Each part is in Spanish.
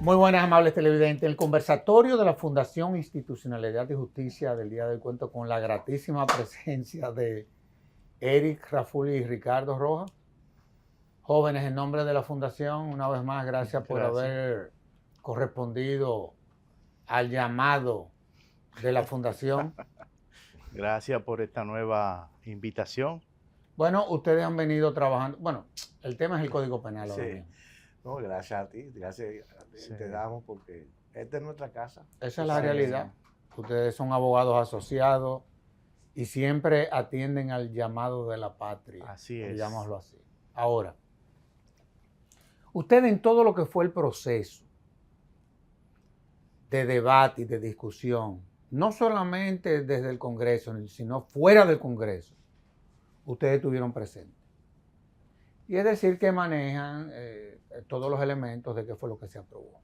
Muy buenas, amables televidentes. El conversatorio de la Fundación Institucionalidad y Justicia del día de hoy cuento con la gratísima presencia de Eric Rafuli y Ricardo Rojas. Jóvenes, en nombre de la Fundación, una vez más, gracias por haber correspondido al llamado de la Fundación. Gracias por esta nueva invitación. Bueno, ustedes han venido trabajando, bueno, el tema es el Código Penal ahora mismo. No, gracias a ti, gracias te damos porque esta es nuestra casa. Esa es la realidad. Ustedes son abogados asociados y siempre atienden al llamado de la patria. Así es. Digámoslo así. Ahora, ustedes en todo lo que fue el proceso de debate y de discusión, no solamente desde el Congreso, sino fuera del Congreso, ustedes estuvieron presentes. Y es decir, que manejan todos los elementos de qué fue lo que se aprobó.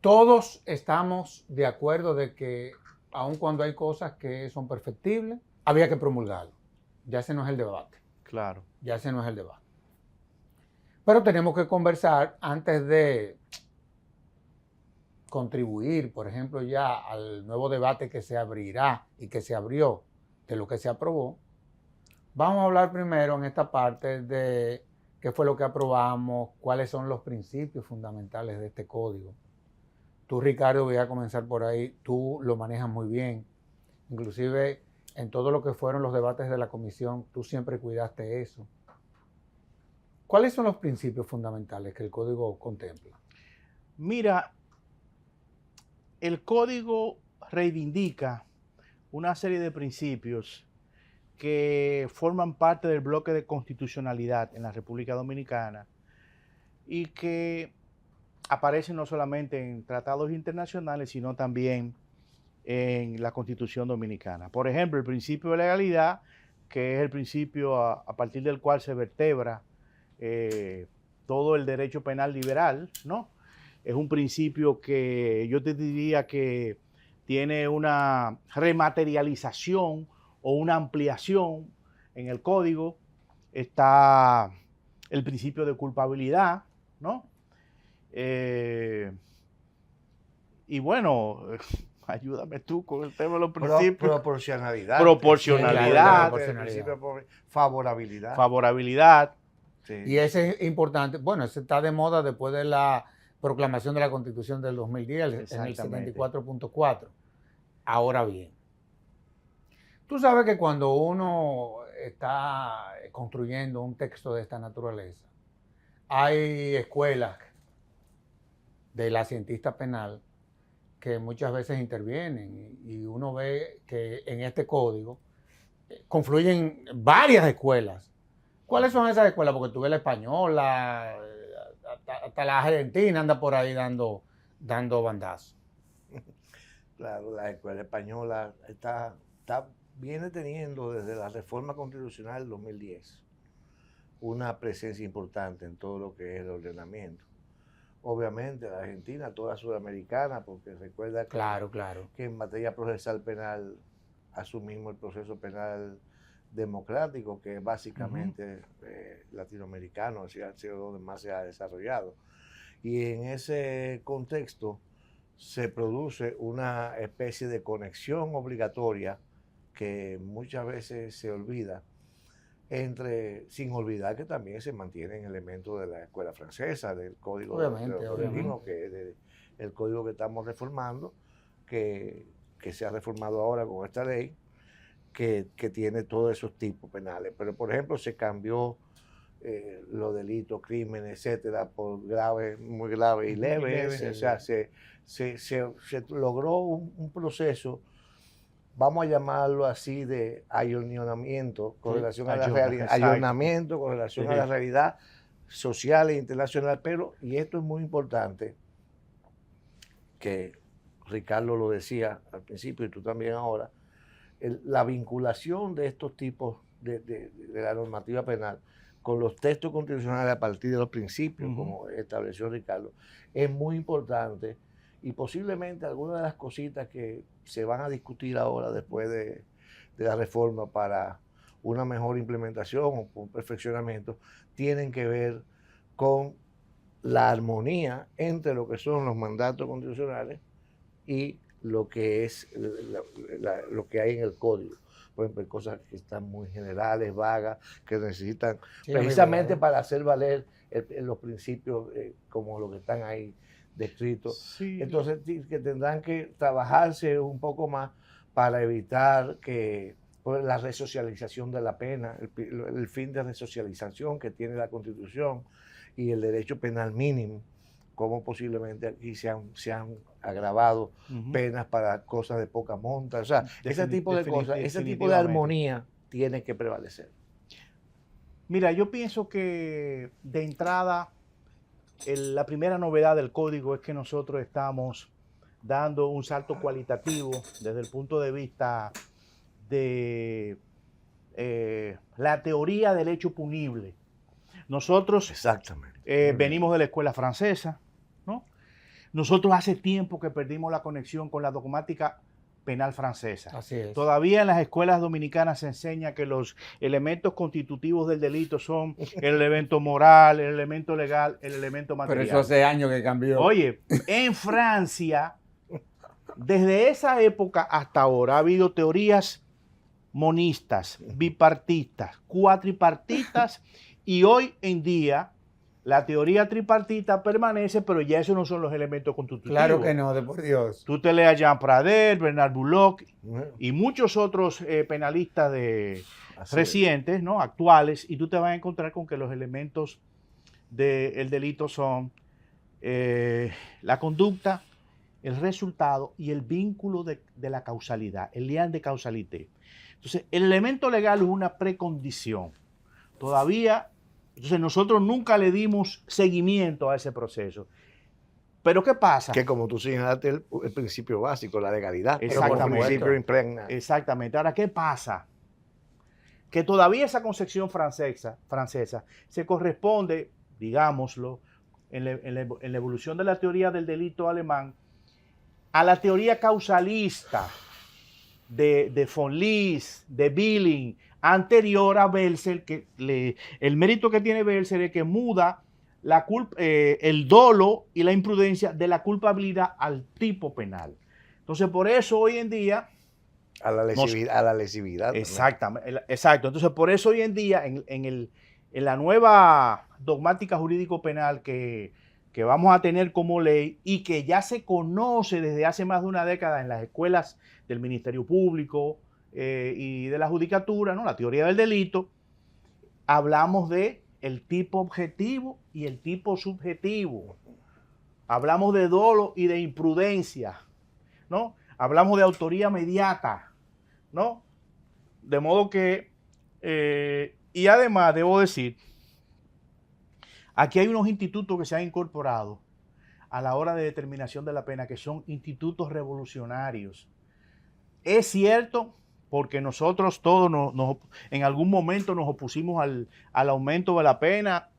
Todos estamos de acuerdo de que, aun cuando hay cosas que son perfectibles, había que promulgarlo. Ya ese no es el debate. Claro. Ya ese no es el debate. Pero tenemos que conversar antes de contribuir, por ejemplo, ya al nuevo debate que se abrirá y que se abrió de lo que se aprobó. Vamos a hablar primero en esta parte de qué fue lo que aprobamos, cuáles son los principios fundamentales de este código. Tú, Ricardo, voy a comenzar por ahí. Tú lo manejas muy bien. Inclusive en todo lo que fueron los debates de la comisión, tú siempre cuidaste eso. ¿Cuáles son los principios fundamentales que el código contempla? Mira, el código reivindica una serie de principios que forman parte del bloque de constitucionalidad en la República Dominicana y que aparecen no solamente en tratados internacionales, sino también en la Constitución Dominicana. Por ejemplo, el principio de legalidad, que es el principio a partir del cual se vertebra todo el derecho penal liberal, ¿no? Es un principio que yo te diría que tiene una rematerialización o una ampliación en el código. Está el principio de culpabilidad, ¿no? Y bueno, ayúdame tú con el tema de los principios. Proporcionalidad. Proporcionalidad. Favorabilidad. Favorabilidad. Sí. Y ese es importante. Bueno, ese está de moda después de la proclamación de la Constitución del 2010, en el 74.4. Ahora bien, tú sabes que cuando uno está construyendo un texto de esta naturaleza, hay escuelas de la cientista penal que muchas veces intervienen y uno ve que en este código confluyen varias escuelas. ¿Cuáles son esas escuelas? Porque tú ves la española, hasta la argentina anda por ahí dando bandazos. Claro, la escuela española viene teniendo desde la reforma constitucional del 2010 una presencia importante en todo lo que es el ordenamiento. Obviamente la Argentina, toda sudamericana, porque recuerda que en materia procesal penal asumimos el proceso penal democrático, que es básicamente latinoamericano, ha sido donde más se ha desarrollado. Y en ese contexto se produce una especie de conexión obligatoria que muchas veces se olvida, sin olvidar que también se mantienen elementos de la escuela francesa, del código de que es el código que estamos reformando, que se ha reformado ahora con esta ley, que tiene todos esos tipos penales. Pero, por ejemplo, se cambió los delitos, crímenes, etcétera, por graves, muy graves y leves. O sea, se logró un proceso, vamos a llamarlo así, de ayornamiento con relación a la realidad, ayornamiento con relación a la realidad social e internacional. Pero, y esto es muy importante, que Ricardo lo decía al principio y tú también ahora, la vinculación de estos tipos de la normativa penal con los textos constitucionales a partir de los principios, como estableció Ricardo, es muy importante. Y posiblemente algunas de las cositas que se van a discutir ahora después de la reforma para una mejor implementación o un perfeccionamiento, tienen que ver con la armonía entre lo que son los mandatos constitucionales y lo que es lo que hay en el código. Por ejemplo, hay cosas que están muy generales, vagas, que necesitan precisamente para hacer valer los principios como los que están ahí descritos. Sí. Entonces, que tendrán que trabajarse un poco más para evitar que la resocialización de la pena, el fin de resocialización que tiene la Constitución y el derecho penal mínimo, como posiblemente aquí se han agravado penas para cosas de poca monta. O sea, ese tipo de cosas, ese tipo de armonía tiene que prevalecer. Mira, yo pienso que de entrada la primera novedad del código es que nosotros estamos dando un salto cualitativo desde el punto de vista de la teoría del hecho punible. Nosotros venimos de la escuela francesa, ¿no? Nosotros hace tiempo que perdimos la conexión con la dogmática penal francesa. Así es. Todavía en las escuelas dominicanas se enseña que los elementos constitutivos del delito son el elemento moral, el elemento legal, el elemento material. Pero eso hace años que cambió. Oye, en Francia, desde esa época hasta ahora ha habido teorías monistas, bipartistas, cuatripartistas y hoy en día la teoría tripartita permanece, pero ya esos no son los elementos constitutivos. Claro que no, de por Dios. Tú te leas Jean Pradel, Bernard Bullock y muchos otros penalistas recientes, ¿no? Actuales, y tú te vas a encontrar con que los elementos del delito son la conducta, el resultado y el vínculo de la causalidad, el lien de causalité. Entonces, el elemento legal es una precondición. Todavía, entonces nosotros nunca le dimos seguimiento a ese proceso. Pero ¿qué pasa? Que como tú señalaste, el principio básico, la legalidad. Exactamente. El principio impregna. Exactamente. Ahora, ¿qué pasa? Que todavía esa concepción francesa se corresponde, digámoslo, en la evolución de la teoría del delito alemán, a la teoría causalista de von Lis, de Billing, anterior a Belzer, el mérito que tiene Belzer es que muda el dolo y la imprudencia de la culpabilidad al tipo penal. Entonces, por eso hoy en día... A la lesividad. Exactamente, exacto. Entonces, por eso hoy en día, en la nueva dogmática jurídico-penal que vamos a tener como ley y que ya se conoce desde hace más de una década en las escuelas del Ministerio Público y de la Judicatura, ¿no? La teoría del delito, hablamos de el tipo objetivo y el tipo subjetivo. Hablamos de dolo y de imprudencia, ¿no? Hablamos de autoría mediata, ¿no? De modo que, y además debo decir, aquí hay unos institutos que se han incorporado a la hora de determinación de la pena, que son institutos revolucionarios. Es cierto, porque nosotros todos en algún momento nos opusimos al aumento de la pena,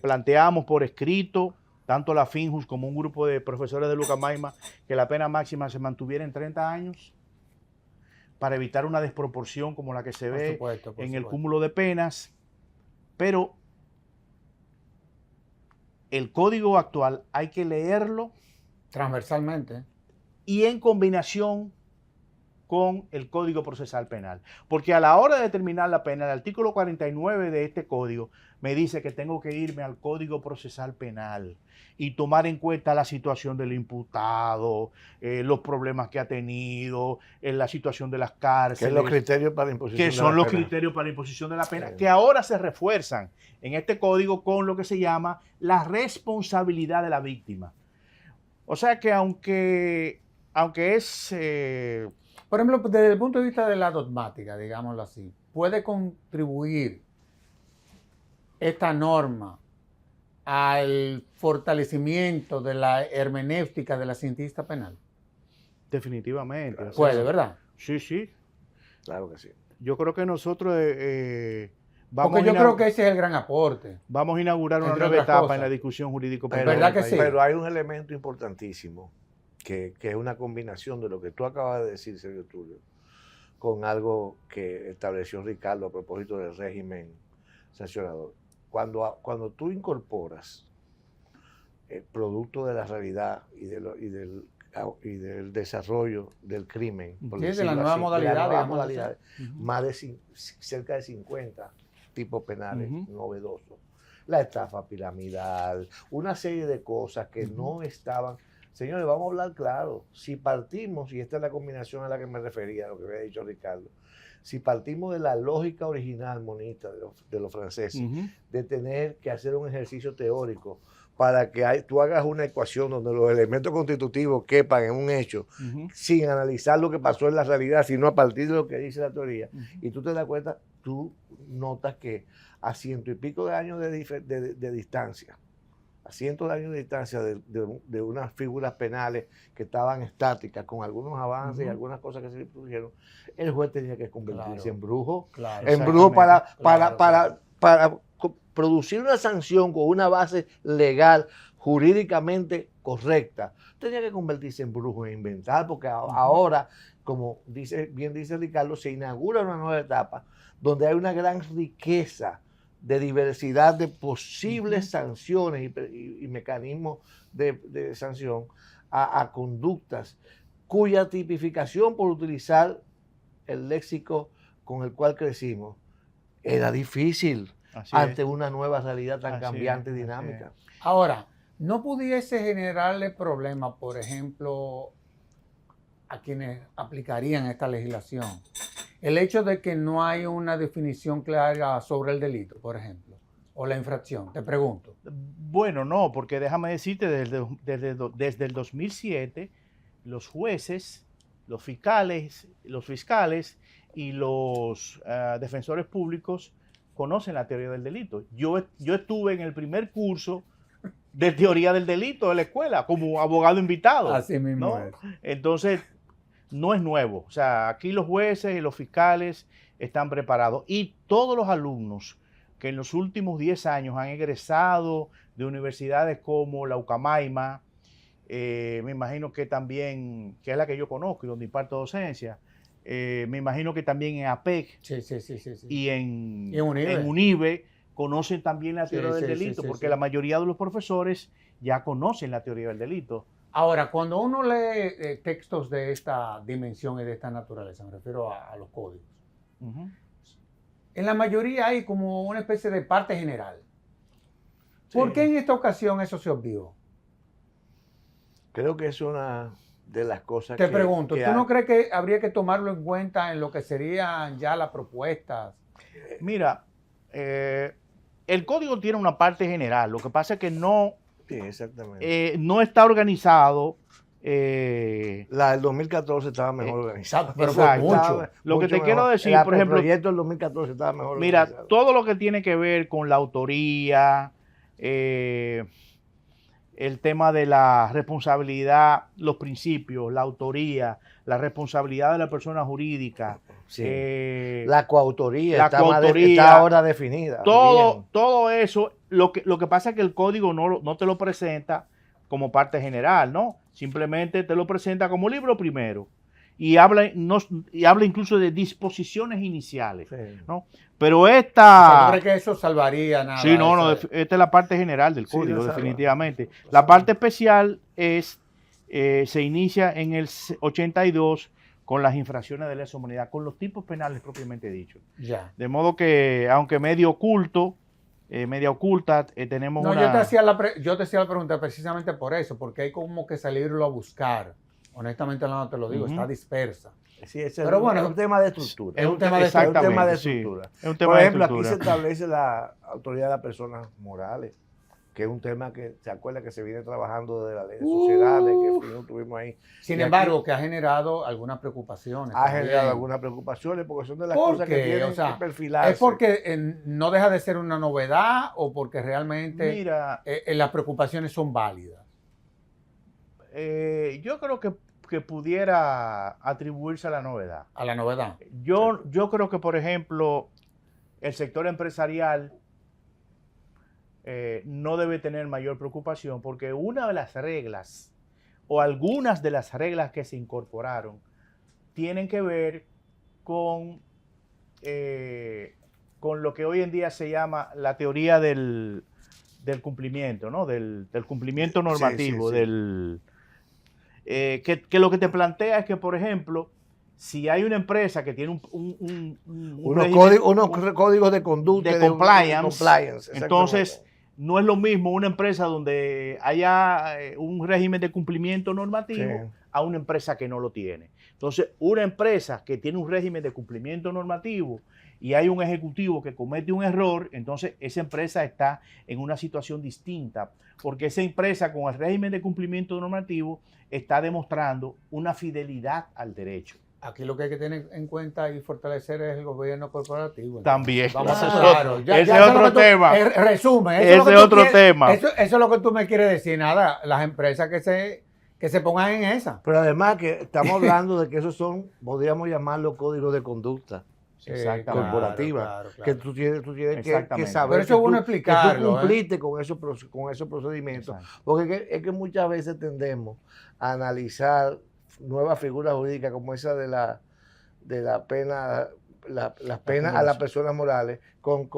planteamos por escrito, tanto la FINJUS como un grupo de profesores de Lucamaima, que la pena máxima se mantuviera en 30 años para evitar una desproporción como la que se ve en el cúmulo de penas. Pero el código actual hay que leerlo transversalmente y en combinación con el Código Procesal Penal. Porque a la hora de determinar la pena, el artículo 49 de este código me dice que tengo que irme al Código Procesal Penal y tomar en cuenta la situación del imputado, los problemas que ha tenido, la situación de las cárceles. ¿Qué son los criterios para la imposición de la pena? Que son los criterios para la imposición de la pena, que ahora se refuerzan en este código con lo que se llama la responsabilidad de la víctima. O sea que aunque es... Por ejemplo, desde el punto de vista de la dogmática, digámoslo así, ¿puede contribuir esta norma al fortalecimiento de la hermenéutica de la cientista penal? Definitivamente. Claro. Puede, ¿verdad? Sí, sí. Claro que sí. Yo creo que nosotros porque yo creo que ese es el gran aporte. Vamos a inaugurar una nueva etapa en la discusión jurídico-penal. ¿Verdad que sí? Pero hay un elemento importantísimo, que es una combinación de lo que tú acabas de decir, Sergio Tulio, con algo que estableció Ricardo a propósito del régimen sancionador. Cuando tú incorporas el producto de la realidad y del desarrollo del crimen, de la nueva modalidad, más de cerca de 50 tipos penales novedosos. La estafa piramidal, una serie de cosas que no estaban. Señores, vamos a hablar claro. Si partimos, y esta es la combinación a la que me refería, a lo que había dicho Ricardo, si partimos de la lógica original monista de los franceses, de tener que hacer un ejercicio teórico para que tú hagas una ecuación donde los elementos constitutivos quepan en un hecho, sin analizar lo que pasó en la realidad, sino a partir de lo que dice la teoría, y tú te das cuenta, tú notas que a 100 y pico de años de distancia, a cientos de años de distancia de unas figuras penales que estaban estáticas, con algunos avances y algunas cosas que se produjeron, el juez tenía que convertirse en brujo, para producir una sanción con una base legal, jurídicamente correcta. Tenía que convertirse en brujo e inventar, porque ahora, como bien dice Ricardo, se inaugura una nueva etapa donde hay una gran riqueza de diversidad de posibles sanciones y mecanismos de sanción a conductas cuya tipificación, por utilizar el léxico con el cual crecimos, era difícil ante una nueva realidad tan cambiante y dinámica. Ahora, ¿no pudiese generarle problemas, por ejemplo, a quienes aplicarían esta legislación? El hecho de que no hay una definición clara sobre el delito, por ejemplo, o la infracción, te pregunto. Bueno, no, porque déjame decirte, desde el 2007, los jueces, los fiscales y los defensores públicos conocen la teoría del delito. Yo estuve en el primer curso de teoría del delito de la escuela como abogado invitado. Así mismo, ¿no? Es. Entonces, no es nuevo. O sea, aquí los jueces y los fiscales están preparados. Y todos los alumnos que en los últimos 10 años han egresado de universidades como la Ucamaima, me imagino que también, que es la que yo conozco y donde imparto docencia, me imagino que también en APEC y en UNIBE conocen también la teoría del delito, porque la mayoría de los profesores ya conocen la teoría del delito. Ahora, cuando uno lee textos de esta dimensión y de esta naturaleza, me refiero a los códigos, en la mayoría hay como una especie de parte general. ¿Por qué en esta ocasión eso se obvió? Creo que es una de las cosas que... Te pregunto, ¿tú no crees que habría que tomarlo en cuenta en lo que serían ya las propuestas? Mira, el código tiene una parte general, lo que pasa es que no... Sí, exactamente. No está organizado. La del 2014 estaba mejor organizada. Pero mucho. Lo que te quiero decir, por ejemplo, el proyecto del 2014 estaba mejor organizado. Mira, todo lo que tiene que ver con la autoría, el tema de la responsabilidad, los principios, la autoría, la responsabilidad de la persona jurídica. Sí. La coautoría, está ahora definida. Todo eso, lo que pasa es que el código no te lo presenta como parte general, ¿no? Simplemente te lo presenta como libro primero y habla incluso de disposiciones iniciales, ¿no? Pero esta... ¿Tú crees que eso salvaría nada? Sí, esta es la parte general del código, definitivamente. La parte especial se inicia en el 82 con las infracciones de lesa humanidad, con los tipos penales propiamente dichos. Ya. De modo que, aunque media oculta, tenemos una... Yo te hacía la pregunta precisamente por eso, porque hay como que salirlo a buscar. Honestamente no te lo digo, está dispersa. Sí, pero bueno, es un tema de estructura. Es un tema de estructura. Por ejemplo, aquí se establece la autoridad de las personas morales, que es un tema que se acuerda que se viene trabajando de la ley de sociedades, que tuvimos ahí. Sin embargo, que ha generado algunas preocupaciones. Ha generado algunas preocupaciones porque son de las cosas que tienen que perfilarse. ¿Es porque no deja de ser una novedad o porque realmente las preocupaciones son válidas? Yo creo que pudiera atribuirse a la novedad. ¿A la novedad? Yo creo que, por ejemplo, el sector empresarial no debe tener mayor preocupación porque una de las reglas o algunas de las reglas que se incorporaron tienen que ver con lo que hoy en día se llama la teoría del cumplimiento, ¿no? Del cumplimiento normativo, Sí. Que lo que te plantea es que, por ejemplo, si hay una empresa que tiene unos códigos de conducta, de compliance, exactamente. entonces no es lo mismo una empresa donde haya un régimen de cumplimiento normativo a una empresa que no lo tiene. Entonces, una empresa que tiene un régimen de cumplimiento normativo y hay un ejecutivo que comete un error, entonces esa empresa está en una situación distinta, porque esa empresa con el régimen de cumplimiento normativo está demostrando una fidelidad al derecho. Aquí lo que hay que tener en cuenta y fortalecer es el gobierno corporativo. Entonces, también. Vamos a claro. Ese es otro tema. Resumen. Ese es otro tema. Eso es lo que tú me quieres decir. Nada, las empresas que se pongan en esa. Pero además que estamos hablando de que esos son, podríamos llamarlos códigos de conducta corporativa. Claro. Que tú tienes que saber. Pero eso es bueno explicarlo. Que tú cumpliste con esos procedimientos. Exacto. Porque es que muchas veces tendemos a analizar nuevas figuras jurídicas como esa de la pena, las penas a las personas morales con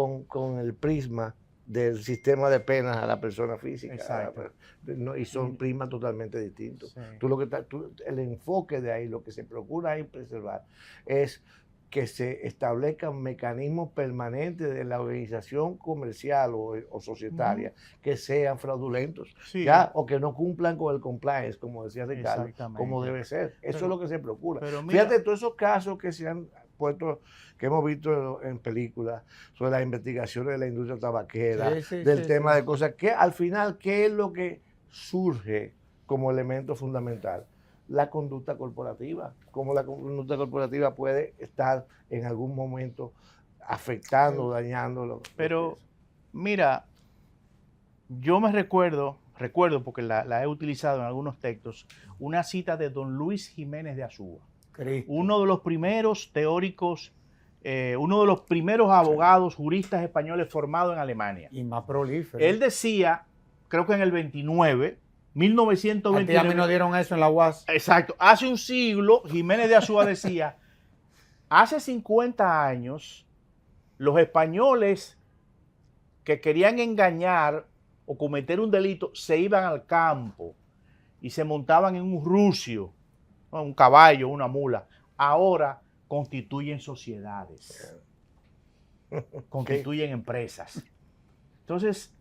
el prisma del sistema de penas a la persona física. Exacto. Y son prismas totalmente distintos. Sí. El enfoque de ahí, lo que se procura ahí preservar es que se establezcan mecanismos permanentes de la organización comercial o societaria que sean fraudulentos, ¿ya? O que no cumplan con el compliance, como decía Ricardo, como debe ser. Eso es lo que se procura. Fíjate, todos esos casos que se han puesto, que hemos visto en películas sobre las investigaciones de la industria tabaquera, del tema de cosas, que al final, ¿qué es lo que surge como elemento fundamental? La conducta corporativa, cómo la conducta corporativa puede estar en algún momento afectando, dañándolo. Pero mira, yo me recuerdo porque la he utilizado en algunos textos, una cita de don Luis Jiménez de Azúa, uno de los primeros teóricos, uno de los primeros abogados, juristas españoles formados en Alemania. Y más prolífero. Él decía, creo que en el 1929, a mí nos dieron eso en la UAS. Exacto. Hace un siglo, Jiménez de Azúa decía, hace 50 años, los españoles que querían engañar o cometer un delito se iban al campo y se montaban en un rucio, un caballo, una mula. Ahora constituyen sociedades, constituyen empresas. Entonces,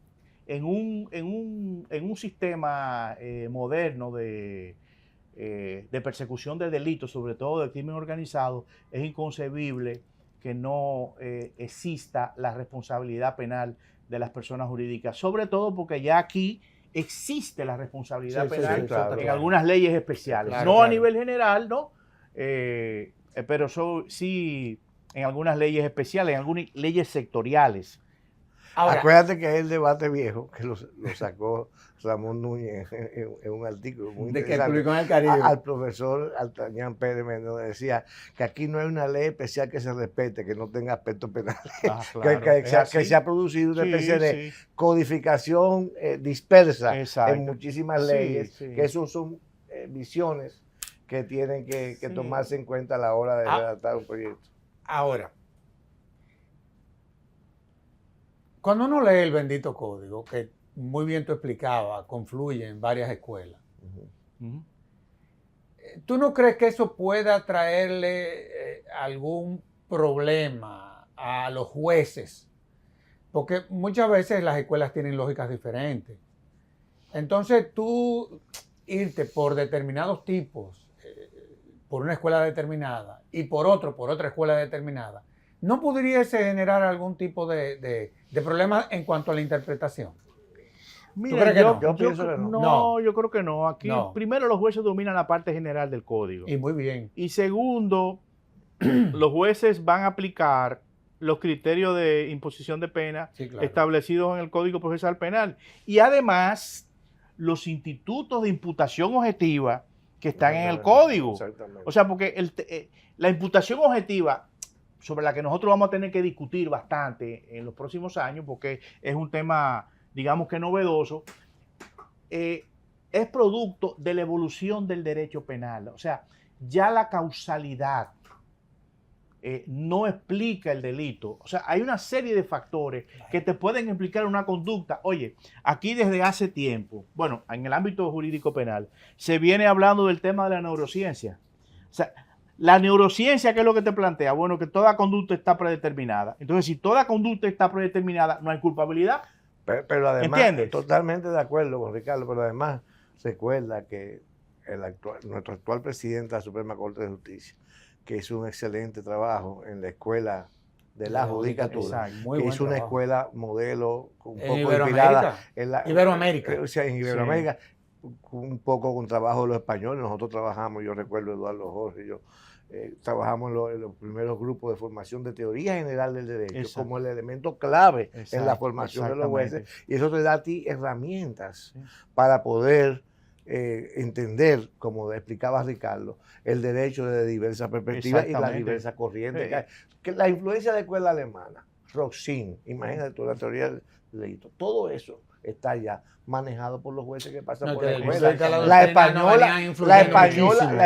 en un sistema moderno de persecución de delitos, sobre todo de crimen organizado, es inconcebible que no exista la responsabilidad penal de las personas jurídicas, sobre todo porque ya aquí existe la responsabilidad penal en algunas leyes especiales, a nivel general, ¿no? Pero sí en algunas leyes especiales, en algunas leyes sectoriales. Ahora, acuérdate que es el debate viejo que lo sacó Ramón Núñez en un artículo muy interesante. Que en el Caribe. Al profesor Altañán Pérez Mendoza decía que aquí no hay una ley especial que se respete, que no tenga aspectos penales. Que se ha producido una especie de codificación dispersa en muchísimas leyes, que eso son visiones que tienen que tomarse en cuenta a la hora de redactar un proyecto. Ahora, cuando uno lee el bendito código, que muy bien tú explicabas, confluye en varias escuelas, ¿tú no crees que eso pueda traerle algún problema a los jueces? Porque muchas veces las escuelas tienen lógicas diferentes. Entonces tú irte por determinados tipos, por una escuela determinada y por otra escuela determinada, ¿no pudiese generar algún tipo de problema en cuanto a la interpretación? Mira, yo pienso que no. No, yo creo que no. Aquí, primero, los jueces dominan la parte general del código. Y muy bien. Y segundo, los jueces van a aplicar los criterios de imposición de pena establecidos en el Código Procesal Penal. Y además, los institutos de imputación objetiva que están en el código. O sea, porque la imputación objetiva, sobre la que nosotros vamos a tener que discutir bastante en los próximos años, porque es un tema, digamos que novedoso, es producto de la evolución del derecho penal. O sea, ya la causalidad no explica el delito. O sea, hay una serie de factores que te pueden explicar una conducta. Oye, aquí desde hace tiempo, bueno, en el ámbito jurídico penal, se viene hablando del tema de la neurociencia. O sea, la neurociencia, ¿qué es lo que te plantea? Bueno, que toda conducta está predeterminada. Entonces, si toda conducta está predeterminada, no hay culpabilidad. Pero además, ¿entiendes? totalmente de acuerdo con Ricardo, pero además recuerda que nuestro actual presidente de la Suprema Corte de Justicia, que hizo un excelente trabajo en la escuela de la judicatura, que hizo una escuela modelo un poco inspirada en la Iberoamérica. O sea, en Iberoamérica, un poco con trabajo de los españoles. Nosotros trabajamos, yo recuerdo Eduardo Jorge, yo trabajamos en los primeros grupos de formación de teoría general del derecho como el elemento clave en la formación de los jueces, y eso te da a ti herramientas para poder entender, como explicaba Ricardo, el derecho desde diversas perspectivas y las diversas corrientes. Que la influencia de la escuela alemana, Roxin, imagínate tú, la teoría del delito, todo eso está ya manejado por los jueces que pasan por la escuela. La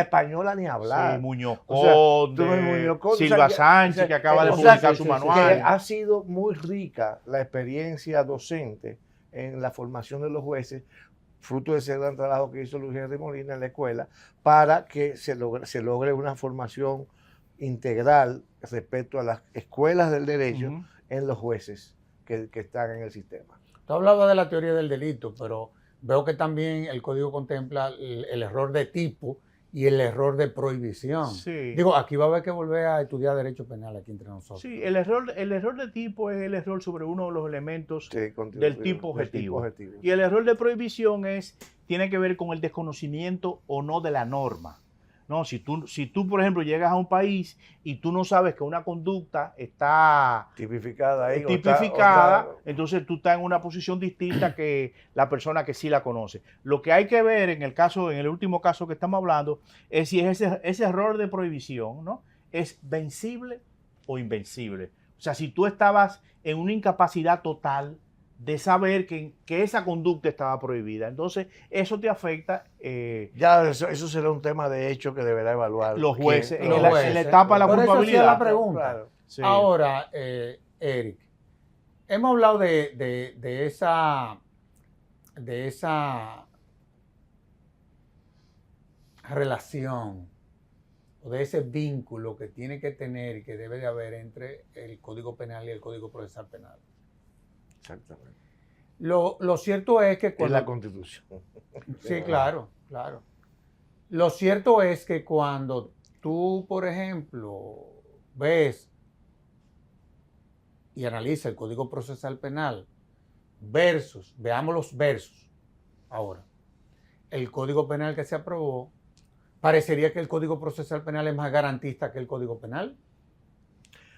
española ni hablar. Sí, Muñoz Conde, Silva Sánchez, que acaba de publicar su manual. Ha sido muy rica la experiencia docente en la formación de los jueces, fruto de ese gran trabajo que hizo Luis Henry Molina en la escuela, para que se logre una formación integral respecto a las escuelas del derecho en los jueces que están en el sistema. Tú hablabas de la teoría del delito, pero veo que también el código contempla el error de tipo y el error de prohibición. Sí. Digo, aquí va a haber que volver a estudiar derecho penal aquí entre nosotros. Sí, el error de tipo es el error sobre uno de los elementos del tipo objetivo. Y el error de prohibición tiene que ver con el desconocimiento o no de la norma. No, si tú, por ejemplo, llegas a un país y tú no sabes que una conducta está tipificada ahí, entonces tú estás en una posición distinta que la persona que sí la conoce. Lo que hay que ver en el último caso que estamos hablando, es si ese error de prohibición, ¿no?, es vencible o invencible. O sea, si tú estabas en una incapacidad total de saber que esa conducta estaba prohibida, entonces eso te afecta. Ya eso será un tema de hecho que deberá evaluar los jueces en la etapa de la culpabilidad. Esa es la pregunta. Claro. Sí. Ahora, Eric, hemos hablado de esa relación o de ese vínculo que tiene que tener y que debe de haber entre el Código Penal y el Código Procesal Penal. Exactamente. Lo cierto es que cuando... Es la Constitución. Sí, claro. Lo cierto es que cuando tú, por ejemplo, ves y analizas el Código Procesal Penal veamos los versos ahora, el Código Penal que se aprobó, parecería que el Código Procesal Penal es más garantista que el Código Penal.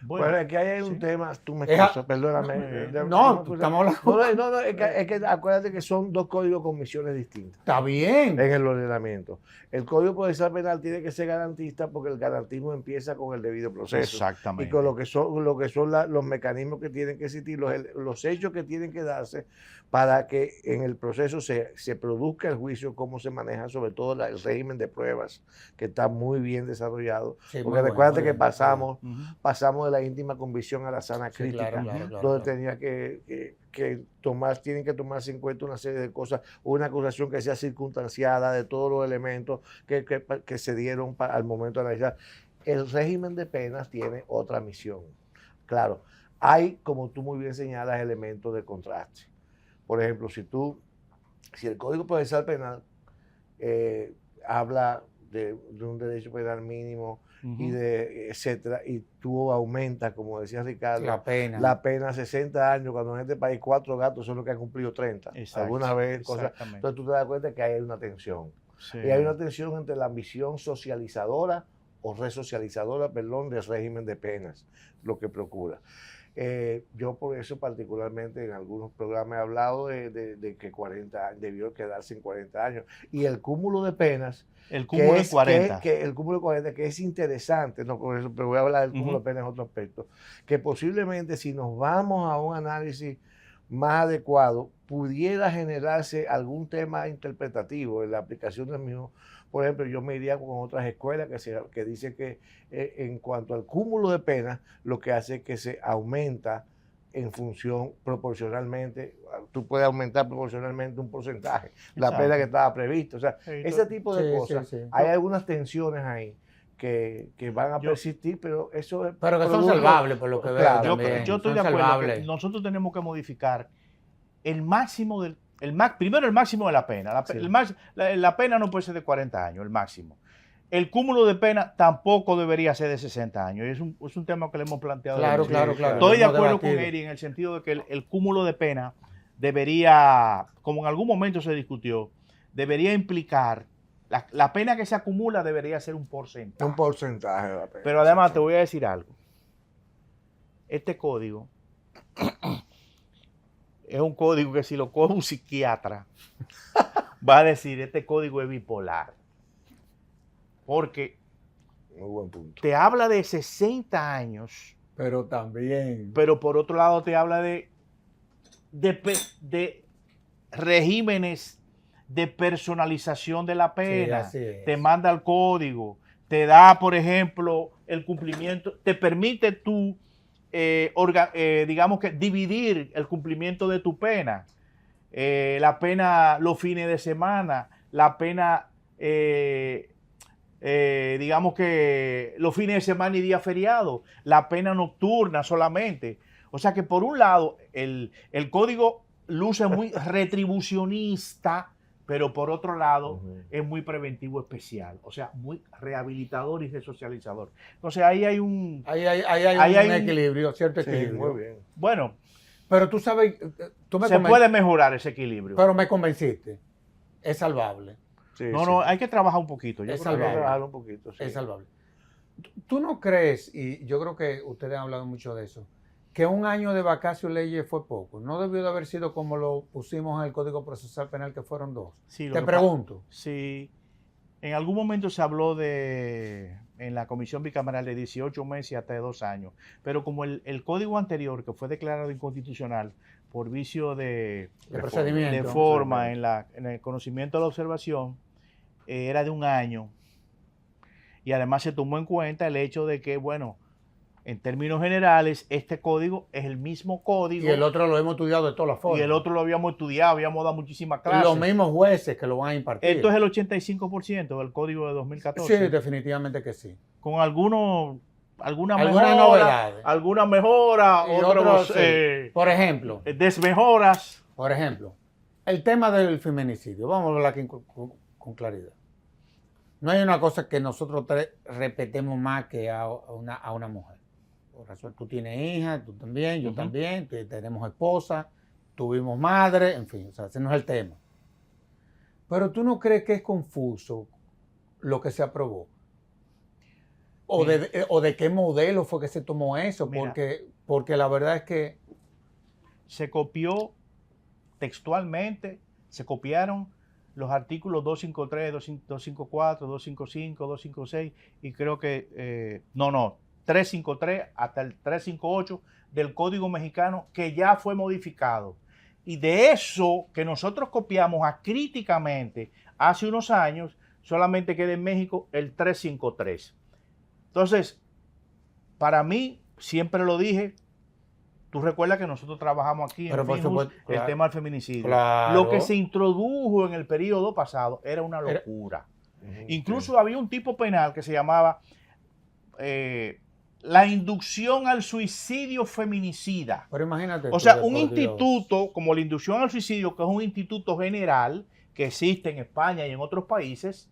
Bueno, es que hay un tema, tú me excusas, perdóname. No, estamos hablando. No, es que acuérdate que son dos códigos con misiones distintas. Está bien. En el ordenamiento. El Código Procesal Penal tiene que ser garantista porque el garantismo empieza con el debido proceso. Exactamente. Y con lo que son los mecanismos que tienen que existir, los hechos que tienen que darse para que en el proceso se produzca el juicio, cómo se maneja sobre todo el régimen de pruebas, que está muy bien desarrollado. Sí, porque recuérdate que pasamos de la íntima convicción a la sana crítica, donde tenía tienen que tomarse en cuenta una serie de cosas, una acusación que sea circunstanciada de todos los elementos que se dieron al momento de analizar. El régimen de penas tiene otra misión. Claro, hay, como tú muy bien señalas, elementos de contraste. Por ejemplo, si el Código Procesal Penal habla de un derecho penal mínimo y etcétera, y tú aumentas, como decía Ricardo, la pena a 60 años, cuando en este país 4 gatos son los que han cumplido 30. Alguna vez, entonces tú te das cuenta que hay una tensión. Sí. Y hay una tensión entre la ambición socializadora o resocializadora, del régimen de penas, lo que procura. Yo por eso particularmente en algunos programas he hablado de que 40 años, debió quedarse en 40 años. Y el cúmulo de penas, el cúmulo de 40. El cúmulo de 40, que es interesante, no por eso, pero voy a hablar del cúmulo de penas en otro aspecto, que posiblemente si nos vamos a un análisis más adecuado, pudiera generarse algún tema interpretativo en la aplicación del mismo. Por ejemplo, yo me iría con otras escuelas que dicen que en cuanto al cúmulo de penas, lo que hace es que se aumenta en función proporcionalmente, tú puedes aumentar proporcionalmente un porcentaje, la pena que estaba prevista. O sea, ese tipo de cosas, hay algunas tensiones ahí que van a persistir, pero eso es... Pero que son salvables, por lo que veo también. Yo estoy de acuerdo que nosotros tenemos que modificar el máximo del... primero el máximo de la pena. La pena no puede ser de 40 años, el máximo. El cúmulo de pena tampoco debería ser de 60 años. Y es un tema que le hemos planteado. Claro. Estoy de acuerdo con Eri en el sentido de que el cúmulo de pena debería, como en algún momento se discutió, debería implicar, la pena que se acumula debería ser un porcentaje. Un porcentaje de la pena. Pero además te voy a decir algo. Este código es un código que si lo coge un psiquiatra va a decir, este código es bipolar. Porque muy buen punto. Te habla de 60 años. Pero también. Pero por otro lado te habla de regímenes de personalización de la pena. Sí, te manda el código. Te da, por ejemplo, el cumplimiento. Te permite tú, digamos que dividir el cumplimiento de tu pena. La pena los fines de semana. La pena... digamos que los fines de semana y días feriados, la pena nocturna solamente. O sea que por un lado el código luce muy retribucionista, pero por otro lado es muy preventivo especial, o sea, muy rehabilitador y resocializador. Entonces ahí hay un... Ahí hay un equilibrio, cierto equilibrio. Muy bien. Bueno, pero tú sabes... se puede mejorar ese equilibrio. Pero me convenciste. Es salvable. Sí, no, hay que trabajar un poquito. Es salvable. Un poquito, sí. Es salvable. ¿Tú no crees, y yo creo que ustedes han hablado mucho de eso, que un año de vacatio leyes fue poco? ¿No debió de haber sido como lo pusimos en el Código Procesal Penal, que fueron 2? Sí, te pregunto. Sí. En algún momento se habló en la comisión bicameral de 18 meses y hasta de 2 años. Pero como el código anterior, que fue declarado inconstitucional por vicio de forma en el conocimiento de la observación, era de 1 año. Y además se tomó en cuenta el hecho de que, bueno, en términos generales, este código es el mismo código. Y el otro lo hemos estudiado de todas las formas. Y el otro lo habíamos estudiado, habíamos dado muchísimas clases. Los mismos jueces que lo van a impartir. Esto es el 85% del código de 2014. Sí, definitivamente que sí. Con algunas novedades. Alguna mejora, otros, sí. Por ejemplo. Desmejoras. Por ejemplo, el tema del feminicidio. Vamos a hablar aquí con claridad. No hay una cosa que nosotros repetemos más que a una mujer. Por razón, tú tienes hijas, tú también, yo también, tenemos esposa, tuvimos madre, en fin, o sea, ese no es el tema. Pero tú no crees que es confuso lo que se aprobó. O de qué modelo fue que se tomó eso, porque la verdad es que se copió textualmente, se copiaron los artículos 253, 254, 255, 256 y creo que, 353 hasta el 358 del Código Mexicano, que ya fue modificado. Y de eso que nosotros copiamos acríticamente hace unos años, solamente queda en México el 353. Entonces, para mí, siempre lo dije, tú recuerdas que nosotros trabajamos aquí en FINJUS, el tema del feminicidio. Claro. Lo que se introdujo en el periodo pasado era una locura. Incluso había un tipo penal que se llamaba la inducción al suicidio feminicida. Pero imagínate. O sea, un instituto como la inducción al suicidio, que es un instituto general que existe en España y en otros países,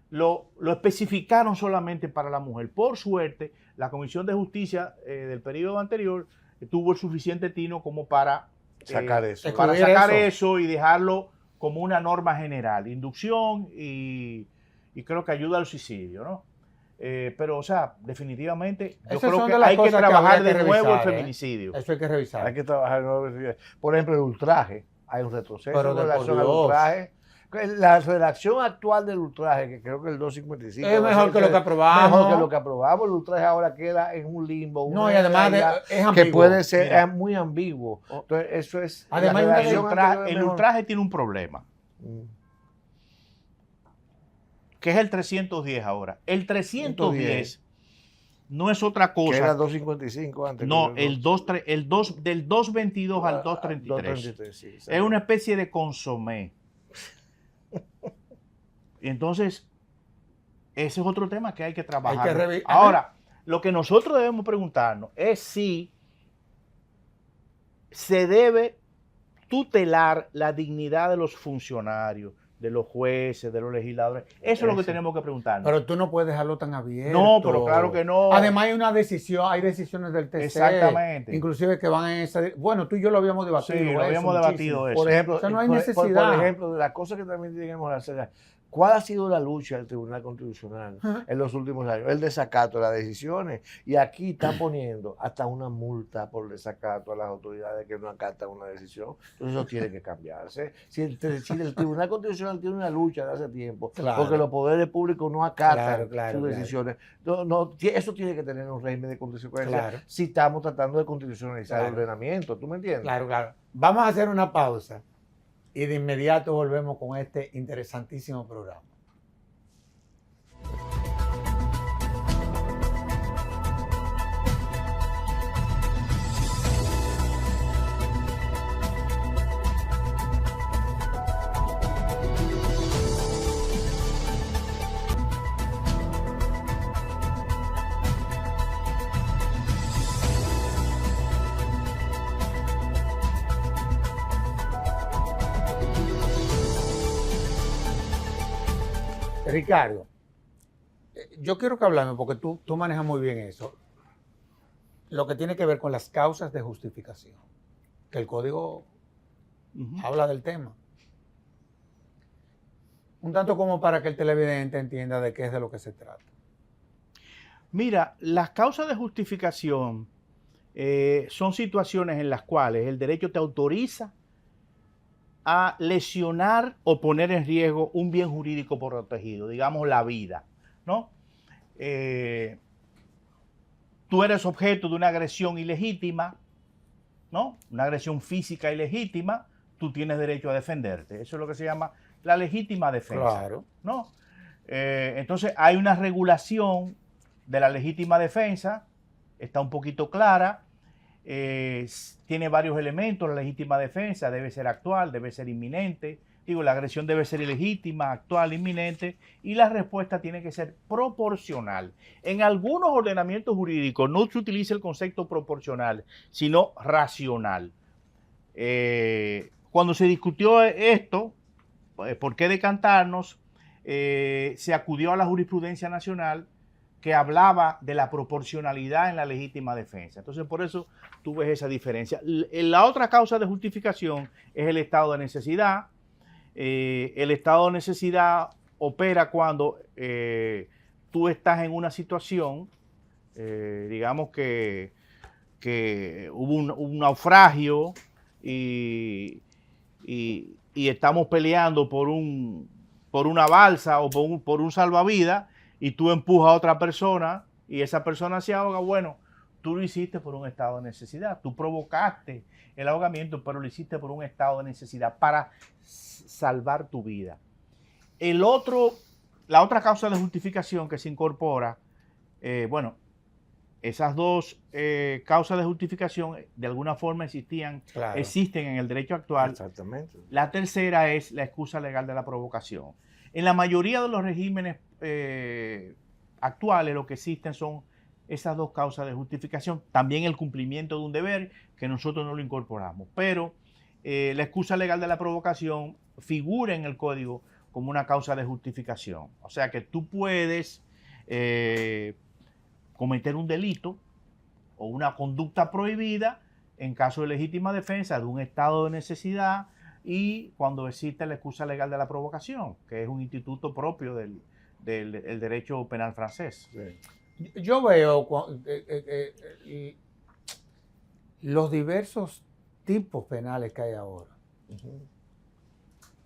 lo especificaron solamente para la mujer. Por suerte, la Comisión de Justicia del periodo anterior tuvo el suficiente tino como para sacar eso y dejarlo como una norma general, inducción y creo que ayuda al suicidio, ¿no? Pero, o sea, definitivamente yo creo que hay que trabajar de nuevo el feminicidio. Eso hay que revisar. Hay que trabajar de nuevo el feminicidio. Por ejemplo, el ultraje. Hay un retroceso en relación al ultraje. La redacción actual del ultraje, que creo que el 255 es mejor que lo que aprobamos. Mejor que lo que aprobamos. El ultraje ahora queda en un limbo. No, y además es ambiguo. Que puede ser muy ambiguo. Entonces, eso es. Además, el ultraje tiene un problema. Que es el 310 ahora. El 310 no es otra cosa. Que era 255 antes. No, del 222 al 233. 233 sí, es una especie de consomé. Y entonces, ese es otro tema que hay que trabajar. Ahora, lo que nosotros debemos preguntarnos es si se debe tutelar la dignidad de los funcionarios, de los jueces, de los legisladores. Eso es lo que tenemos que preguntarnos. Pero tú no puedes dejarlo tan abierto. No, pero claro que no. Además hay decisiones del TC. Exactamente. Inclusive que van en esa... Bueno, tú y yo lo habíamos debatido. Sí, lo habíamos debatido eso. Por ejemplo, o sea, no hay necesidad. Por ejemplo, de las cosas que también tenemos que hacer. ¿Cuál ha sido la lucha del Tribunal Constitucional en los últimos años? El desacato de las decisiones. Y aquí están poniendo hasta una multa por desacato a las autoridades que no acatan una decisión. Entonces eso tiene que cambiarse. Si el Tribunal Constitucional tiene una lucha de hace tiempo, porque los poderes públicos no acatan sus decisiones, eso tiene que tener un régimen de consecuencias si estamos tratando de constitucionalizar el ordenamiento. ¿Tú me entiendes? Claro. Vamos a hacer una pausa. Y de inmediato volvemos con este interesantísimo programa. Ricardo, yo quiero que hablemos, porque tú manejas muy bien eso, lo que tiene que ver con las causas de justificación, que el código habla del tema. Un tanto como para que el televidente entienda de qué es de lo que se trata. Mira, las causas de justificación son situaciones en las cuales el derecho te autoriza a lesionar o poner en riesgo un bien jurídico protegido, digamos la vida, ¿no? Tú eres objeto de una agresión ilegítima, ¿no? Una agresión física ilegítima, tú tienes derecho a defenderte. Eso es lo que se llama la legítima defensa, claro, ¿no? Entonces hay una regulación de la legítima defensa, está un poquito clara. Tiene varios elementos, la legítima defensa debe ser actual, debe ser inminente, la agresión debe ser ilegítima, actual, inminente, y la respuesta tiene que ser proporcional. En algunos ordenamientos jurídicos no se utiliza el concepto proporcional, sino racional. Cuando se discutió esto, ¿por qué decantarnos? Se acudió a la jurisprudencia nacional que hablaba de la proporcionalidad en la legítima defensa. Entonces, por eso tú ves esa diferencia. La otra causa de justificación es el estado de necesidad. El estado de necesidad opera cuando tú estás en una situación, digamos que hubo un naufragio y estamos peleando por una balsa o por un salvavidas, y tú empujas a otra persona y esa persona se ahoga. Bueno, tú lo hiciste por un estado de necesidad. Tú provocaste el ahogamiento, pero lo hiciste por un estado de necesidad para salvar tu vida. La otra causa de justificación que se incorpora, esas dos causas de justificación de alguna forma existen en el derecho actual. Exactamente. La tercera es la excusa legal de la provocación. En la mayoría de los regímenes actuales lo que existen son esas dos causas de justificación. También el cumplimiento de un deber, que nosotros no lo incorporamos. Pero la excusa legal de la provocación figura en el código como una causa de justificación. O sea que tú puedes cometer un delito o una conducta prohibida en caso de legítima defensa de un estado de necesidad, y cuando existe la excusa legal de la provocación, que es un instituto propio del derecho penal francés. Sí. Yo veo los diversos tipos penales que hay ahora.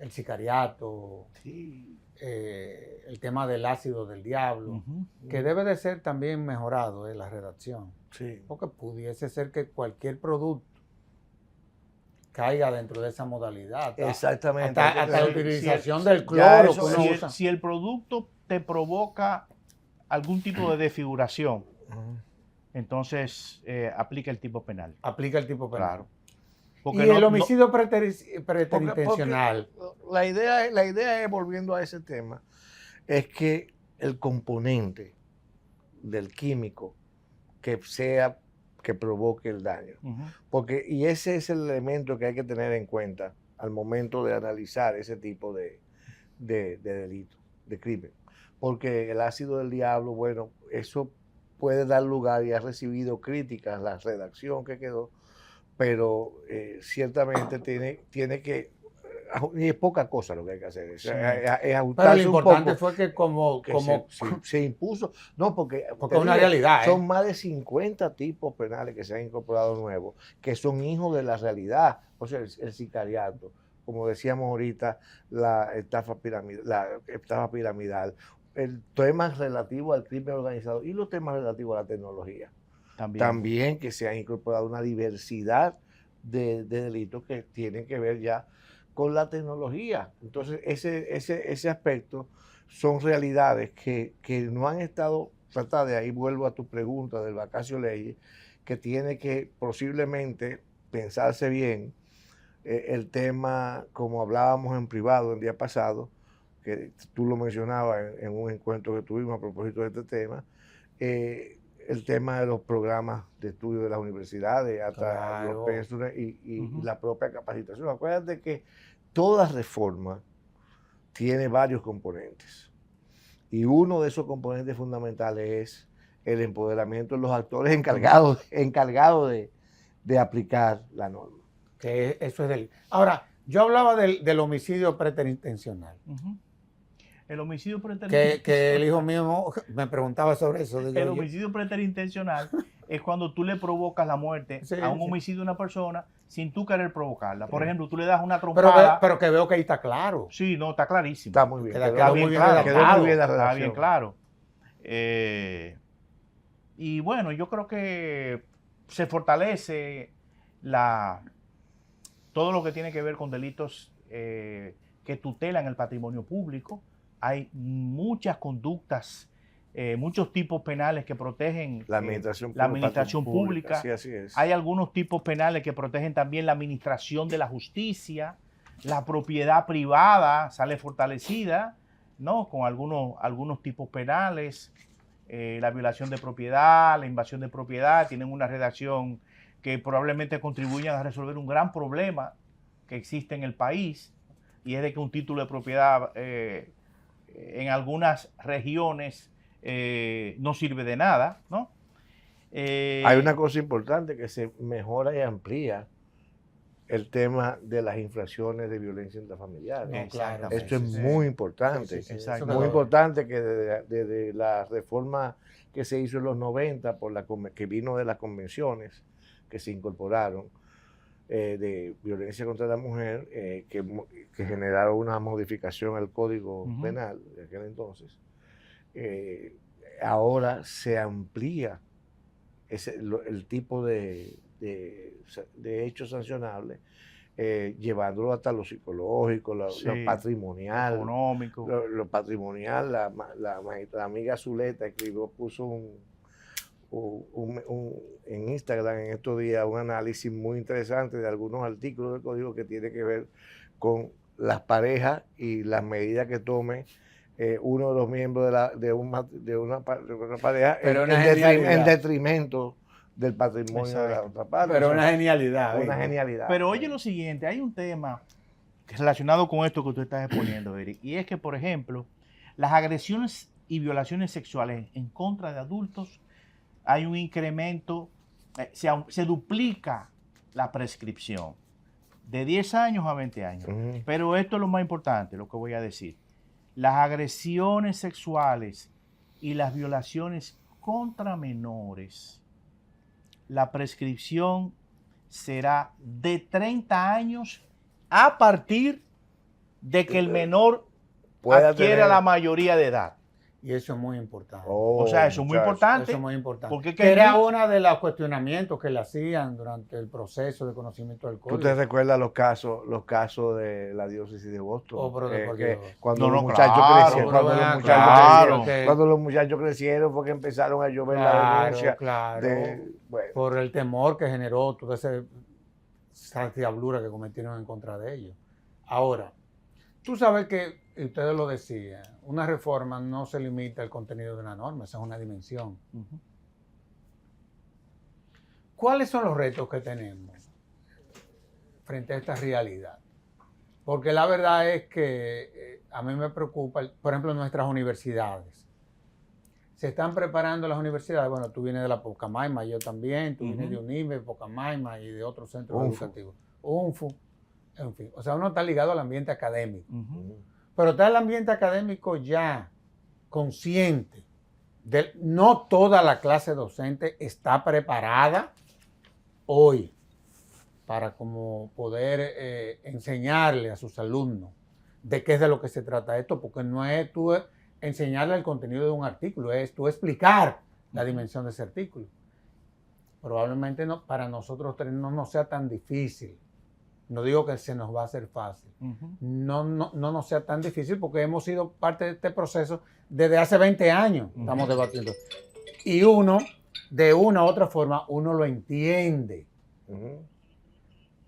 el sicariato, Sí. el tema del ácido del diablo, que debe de ser también mejorado la redacción. Sí. Porque pudiese ser que cualquier producto caiga dentro de esa modalidad. Exactamente. Hasta la utilización del ya cloro eso- que uno Si usa. si el producto te provoca algún tipo de desfiguración, Ujú. entonces aplica el tipo penal. Aplica el tipo penal. Claro. Y Porque el no- homicidio Porque preterintencional. la idea es, volviendo a ese tema, es que el componente del químico que provoque el daño. Ujú. Y ese es el elemento que hay que tener en cuenta al momento de analizar ese tipo de delito, de crimen. Porque el ácido del diablo, bueno, eso puede dar lugar y ha recibido críticas, la redacción que quedó, pero ciertamente tiene que, y es poca cosa lo que hay que hacer, Sí. es Pero ajustarse lo un importante poco. fue que como Se impuso, no, porque es te una digo, realidad. son más de 50 tipos penales que se han incorporado nuevos, que son hijos de la realidad, o sea, el sicariato, como decíamos ahorita, la estafa piramidal, el tema relativo al crimen organizado y los temas relativos a la tecnología. También que se han incorporado una diversidad de delitos que tienen que ver ya con la tecnología. Entonces, ese aspecto son realidades que no han estado tratadas. De ahí vuelvo a tu pregunta del vacatio legis, que tiene que posiblemente pensarse bien el tema, como hablábamos en privado el día pasado, que tú lo mencionabas en un encuentro que tuvimos a propósito de este tema, el tema de los programas de estudio de las universidades, hasta los pensiones y la propia capacitación. Acuérdate que toda reforma tiene varios componentes. Y uno de esos componentes fundamentales es el empoderamiento de los actores encargados de aplicar la norma. Que eso es delito. Ahora, yo hablaba del homicidio preterintencional. El homicidio preterintencional. Que el hijo mío me preguntaba sobre eso. Digo, el homicidio preterintencional es cuando tú le provocas la muerte a un homicidio de una persona sin tú querer provocarla. Por ejemplo, tú le das una trompada. Pero que veo que ahí está claro. Sí, no, está clarísimo. Está muy bien. Quedó muy bien claro. Quedó muy bien la Está redacción. bien claro. Y bueno, yo creo que se fortalece todo lo que tiene que ver con delitos que tutelan el patrimonio público. Hay muchas conductas, muchos tipos penales que protegen la administración pública. Sí, así es. Hay algunos tipos penales que protegen también la administración de la justicia. La propiedad privada sale fortalecida, ¿no? Con algunos tipos penales. La violación de propiedad, la invasión de propiedad, tienen una redacción que probablemente contribuyan a resolver un gran problema que existe en el país, y es de que un título de propiedad en algunas regiones no sirve de nada, ¿no? Hay una cosa importante, que se mejora y amplía el tema de las infracciones de violencia intrafamiliar. No, claro. Esto es muy importante. Sí, Muy importante que desde la reforma que se hizo en los 90, que vino de las convenciones que se incorporaron de violencia contra la mujer, que generaron una modificación al Código Penal de aquel entonces, ahora se amplía el tipo de hechos sancionables, llevándolo hasta lo psicológico, lo patrimonial, económico. Lo patrimonial. La amiga Zuleta puso en Instagram en estos días un análisis muy interesante de algunos artículos del código que tiene que ver con las parejas y las medidas que tome uno de los miembros de una pareja en detrimento del patrimonio de la otra parte. Pero una genialidad. Una genialidad. Pero oye lo siguiente, hay un tema relacionado con esto que tú estás exponiendo, Eric, y es que, por ejemplo, las agresiones y violaciones sexuales en contra de adultos, hay un incremento, se duplica la prescripción de 10 años a 20 años. Pero esto es lo más importante, lo que voy a decir. Las agresiones sexuales y las violaciones contra menores, la prescripción será de 30 años a partir de que el menor Pueda adquiera tener- la mayoría de edad. Y eso es muy importante. O sea, eso es muy importante. Eso es muy importante. Porque Que era uno de los cuestionamientos que le hacían durante el proceso de conocimiento del ¿Tú código. te recuerdas los casos de la diócesis de Boston? Oh, pero de por Que Dios. cuando No, los no, muchachos claro, crecieron, pero cuando los vean, muchachos claro, crecieron, que- cuando los muchachos crecieron fue que empezaron a llover la denuncia. Claro, Bueno, por el temor que generó toda esa diablura que cometieron en contra de ellos. Ahora, tú sabes que, y ustedes lo decían, una reforma no se limita al contenido de una norma, esa es una dimensión. Ujú. ¿Cuáles son los retos que tenemos frente a esta realidad? Porque la verdad es que a mí me preocupa, por ejemplo, nuestras universidades. Se están preparando las universidades, bueno, tú vienes de la Pucamaima, yo también, tú vienes de UNIBE, Pucamaima y de otros centros UNFU. educativos. UNFU, en fin. O sea, uno está ligado al ambiente académico. Ujú. Pero está el ambiente académico ya consciente. No toda la clase docente está preparada hoy para como poder enseñarle a sus alumnos de qué es de lo que se trata esto, porque no es tú enseñarle el contenido de un artículo, es tú explicar la dimensión de ese artículo. Probablemente no, para nosotros tres no nos sea tan difícil. No digo que se nos va a hacer fácil. Ujú. No nos sea tan difícil porque hemos sido parte de este proceso desde hace 20 años. Estamos debatiendo. Y uno, de una u otra forma, uno lo entiende. ujú.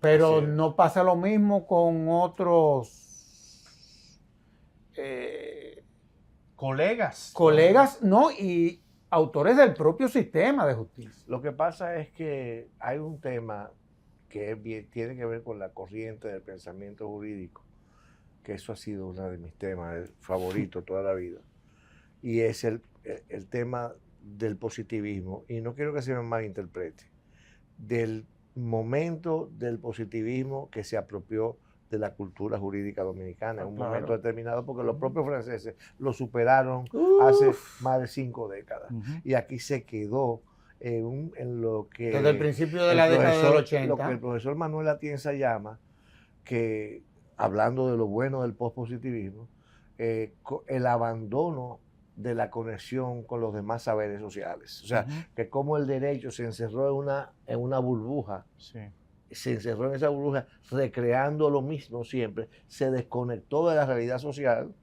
Pero Así es. no pasa lo mismo con otros colegas, ¿no? Y autores del propio sistema de justicia. Lo que pasa es que hay un tema que tiene que ver con la corriente del pensamiento jurídico, que eso ha sido uno de mis temas favoritos toda la vida, y es el tema del positivismo, y no quiero que se me malinterprete, del momento del positivismo que se apropió de la cultura jurídica dominicana en un Claro. momento determinado, porque los propios franceses lo superaron hace más de 5 décadas, Ujú. y aquí se quedó en lo que Desde el principio de la el década del profesor- 80. lo que el profesor Manuel Atienza llama, que hablando de lo bueno del pospositivismo, el abandono de la conexión con los demás saberes sociales. O sea, Ujú. que como el derecho se encerró en una burbuja, Sí. se encerró en esa burbuja recreando lo mismo siempre, se desconectó de la realidad social.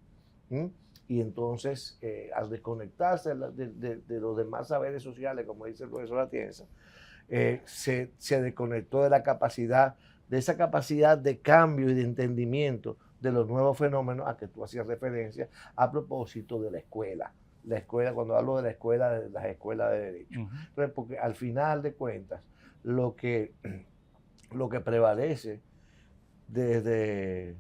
¿M? Y entonces, al desconectarse de los demás saberes sociales, como dice el profesor Atienza, se desconectó de la capacidad, de esa capacidad de cambio y de entendimiento de los nuevos fenómenos a que tú hacías referencia a propósito de la escuela. La escuela, cuando hablo de la escuela, de las escuelas de derecho. Ujú. Entonces, porque al final de cuentas, lo que prevalece desde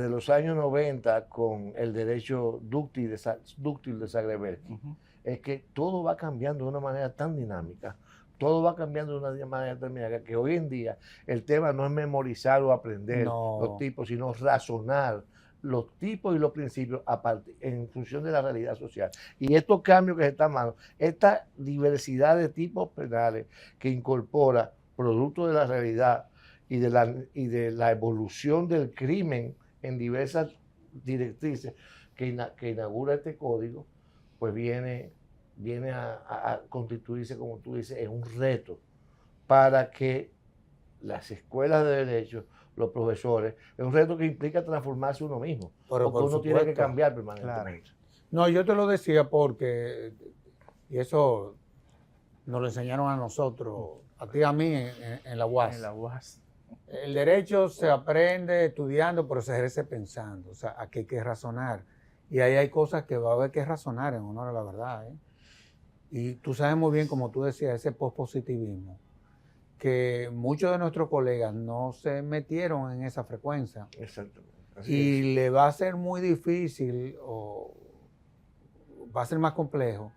los años 90 con el derecho dúctil de Sagreberti, Ujú. es que todo va cambiando de una manera tan dinámica, todo va cambiando de una manera tan dinámica, que hoy en día el tema no es memorizar o aprender No. los tipos, sino razonar los tipos y los principios en función de la realidad social. Y estos cambios que se están dando, esta diversidad de tipos penales que incorpora producto de la realidad y de la evolución del crimen en diversas directrices que inaugura este código, pues viene a constituirse, como tú dices, en un reto para que las escuelas de derecho, los profesores, es un reto que implica transformarse uno mismo, Pero porque por uno tiene que supuesto. cambiar permanentemente. No, yo te lo decía porque, y eso nos lo enseñaron a nosotros, a ti y a mí en la UAS. En la UAS. El derecho se aprende estudiando, pero se ejerce pensando. O sea, aquí hay que razonar. Y ahí hay cosas que va a haber que razonar en honor a la verdad. Y tú sabes muy bien, como tú decías, ese pospositivismo, que muchos de nuestros colegas no se metieron en esa frecuencia. Exactamente. Así Y es. le va a ser muy difícil o va a ser más complejo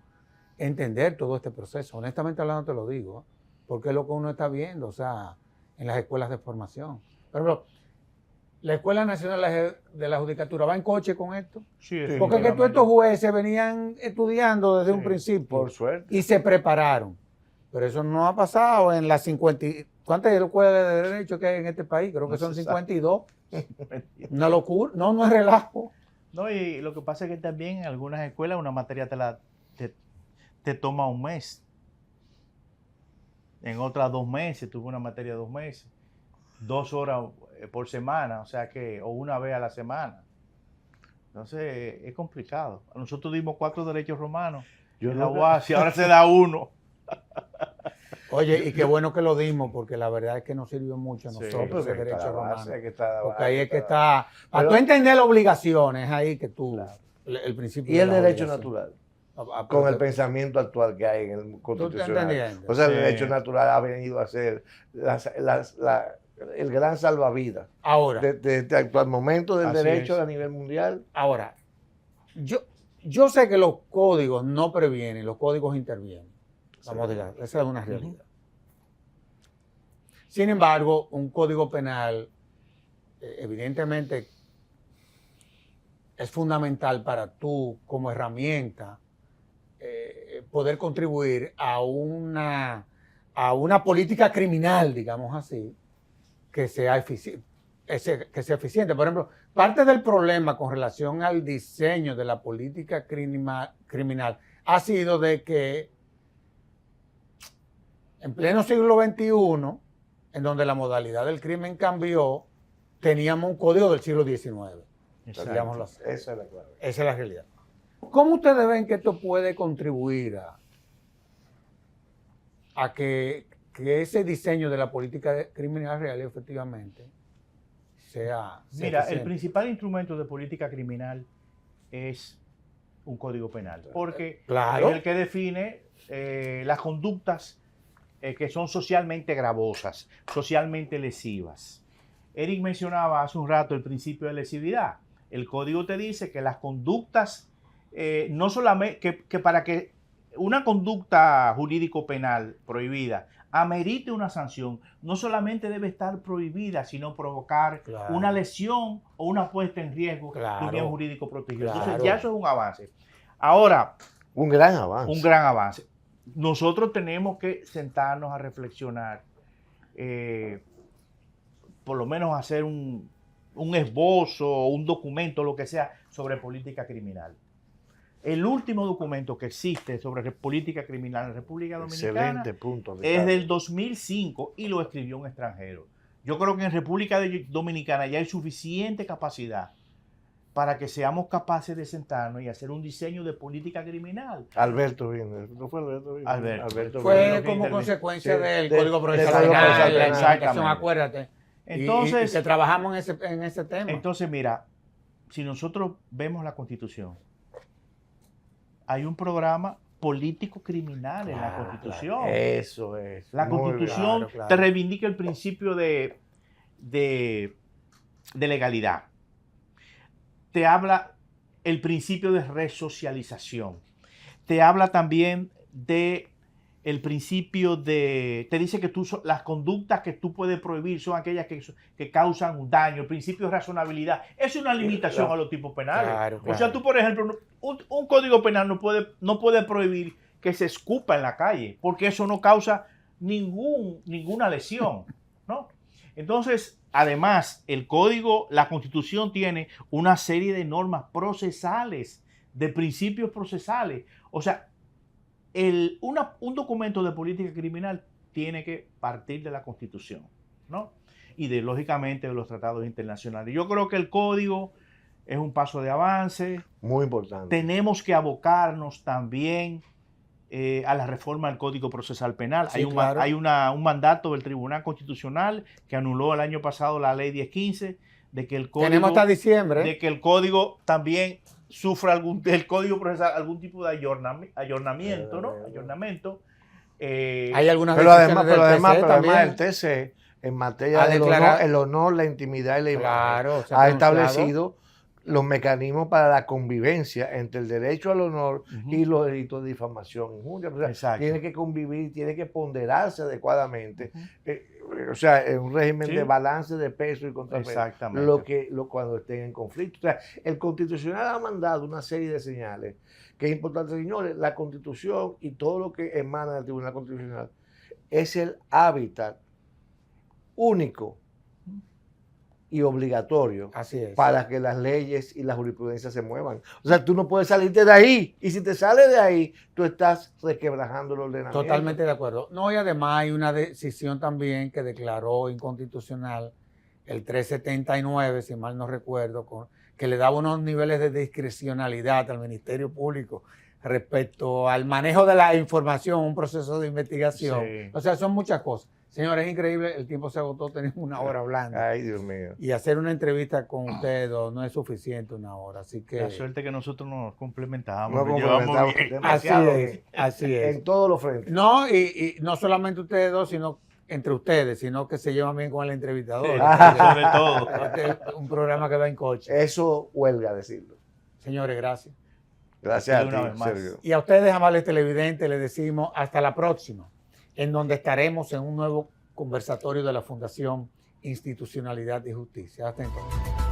entender todo este proceso. Honestamente hablando te lo digo, porque es lo que uno está viendo, o sea, en las escuelas de formación. Por ejemplo, la Escuela Nacional de la Judicatura va en coche con esto. Sí, Porque es que todos estos jueces venían estudiando desde un Sí, principio Por suerte. y se prepararon. Pero eso no ha pasado en las 50. ¿Cuántas escuelas de derecho que hay en este país? Creo que No son se sabe. 52. Una locura. No, no es relajo. No, y lo que pasa es que también en algunas escuelas una materia te toma un mes. En otras 2 meses, tuve una materia de 2 meses. 2 horas por semana, o sea que, o una vez a la semana. Entonces, es complicado. Nosotros dimos 4 derechos romanos en la UAS y ahora se da 1. Oye, y qué bueno que lo dimos, porque la verdad es que nos sirvió mucho a Sí, nosotros pero ese derecho romano. Porque ahí es que está. Para tú entender las obligaciones, ahí que tú. Claro. El principio. Y de el la derecho obligación. natural, Pero con el te- pensamiento actual que hay en el constitucional. entendiendo. O sea, el Sí. derecho natural ha venido a ser el gran salvavidas Ahora, de este actual momento del Así derecho es. a nivel mundial. ahora, yo sé que los códigos no previenen, los códigos intervienen. Vamos a decir, esa es una realidad. Sin embargo, un código penal, evidentemente, es fundamental para tú, como herramienta, poder contribuir a una política criminal, digamos así, que sea eficiente. Por ejemplo, parte del problema con relación al diseño de la política criminal ha sido de que en pleno siglo XXI, en donde la modalidad del crimen cambió, teníamos un código del siglo XIX. Digámoslo así. Esa es la clave. Esa es la realidad. ¿Cómo ustedes ven que esto puede contribuir a que ese diseño de la política criminal real efectivamente sea Mira, el eficiente? principal instrumento de política criminal es un código penal, porque Claro. es el que define las conductas que son socialmente gravosas, socialmente lesivas. Eric mencionaba hace un rato el principio de lesividad. El código te dice que las conductas, no solamente que para que una conducta jurídico-penal prohibida amerite una sanción, no solamente debe estar prohibida, sino provocar Claro. una lesión o una puesta en riesgo de un bien Claro. jurídico protegido. Claro. Entonces ya eso es un avance. Ahora, Un gran avance. un gran avance. Nosotros tenemos que sentarnos a reflexionar, por lo menos hacer un esbozo, un documento, lo que sea, sobre política criminal. El último documento que existe sobre política criminal en República Dominicana Excelente punto, es Ricardo. del 2005 y lo escribió un extranjero. Yo creo que en República Dominicana ya hay suficiente capacidad para que seamos capaces de sentarnos y hacer un diseño de política criminal. Alberto Wiener. ¿No fue Alberto Wiener? Alberto Fue Wiener. como consecuencia Sí, del del Código Código Procesal Penal, Procesal la Penal. implementación, Exactamente. acuérdate. Entonces, y que trabajamos en ese tema. Entonces, mira, si nosotros vemos la Constitución, hay un programa político criminal en la Constitución. Eso es. La Muy Constitución bien. Claro. te reivindica el principio de legalidad. Te habla el principio de resocialización. Te habla también de el principio de... Te dice que las conductas que tú puedes prohibir son aquellas que causan un daño. El principio de razonabilidad. Es una limitación Claro. a los tipos penales. Claro, O claro. sea, tú, por ejemplo, un código penal no puede prohibir que se escupa en la calle, porque eso no causa ninguna lesión, ¿no? Entonces, además, la Constitución tiene una serie de normas procesales, de principios procesales. O sea, un documento de política criminal tiene que partir de la Constitución, ¿no? Y lógicamente, de los tratados internacionales. Yo creo que el código es un paso de avance. Muy importante. Tenemos que abocarnos también a la reforma del Código Procesal Penal. Sí, claro. Hay un mandato del Tribunal Constitucional que anuló el año pasado la Ley 1015 de que el código, Tenemos hasta diciembre. de que el código también sufra el Código Procesal algún tipo de ayornamiento, ¿no? Ayornamiento. Hay algunas Pero decisiones además, del TC también. el TC, en materia Ha del declarado- el honor, la intimidad y la imagen, Claro, se ha pronunciado. establecido los mecanismos para la convivencia entre el derecho al honor Ujú. y los delitos de difamación e injuria. O sea, Exacto. tiene que convivir, tiene que ponderarse adecuadamente. Ujú. O sea, en un régimen Sí. de balance de peso y contrapeso. Exactamente. Cuando estén en conflicto. O sea, el Constitucional ha mandado una serie de señales que es importante, señores. La Constitución y todo lo que emana del Tribunal Constitucional es el hábitat único y obligatorio Así es. para que las leyes y la jurisprudencia se muevan. O sea, tú no puedes salirte de ahí. Y si te sales de ahí, tú estás resquebrajando el ordenamiento. Totalmente de acuerdo. No, y además hay una decisión también que declaró inconstitucional el 379, si mal no recuerdo, que le daba unos niveles de discrecionalidad al Ministerio Público respecto al manejo de la información, un proceso de investigación. Sí. O sea, son muchas cosas. Señores, es increíble, el tiempo se agotó, tenemos una hora hablando. Ay, Dios mío. Y hacer una entrevista con ustedes dos no es suficiente una hora, así que... La suerte que nosotros nos complementamos. Nos nos llevamos complementamos bien. Así demasiado es, bien. así es. En todos los frentes. No, y no solamente ustedes dos, sino entre ustedes, sino que se llevan bien con el entrevistador. Sí, Este sobre todo. es un programa que va en coche. Eso huelga decirlo. Señores, gracias. Gracias Una a vez ti, más. Sergio. Y a ustedes, amables televidentes, les decimos hasta la próxima, en donde estaremos en un nuevo conversatorio de la Fundación Institucionalidad y Justicia. Hasta entonces.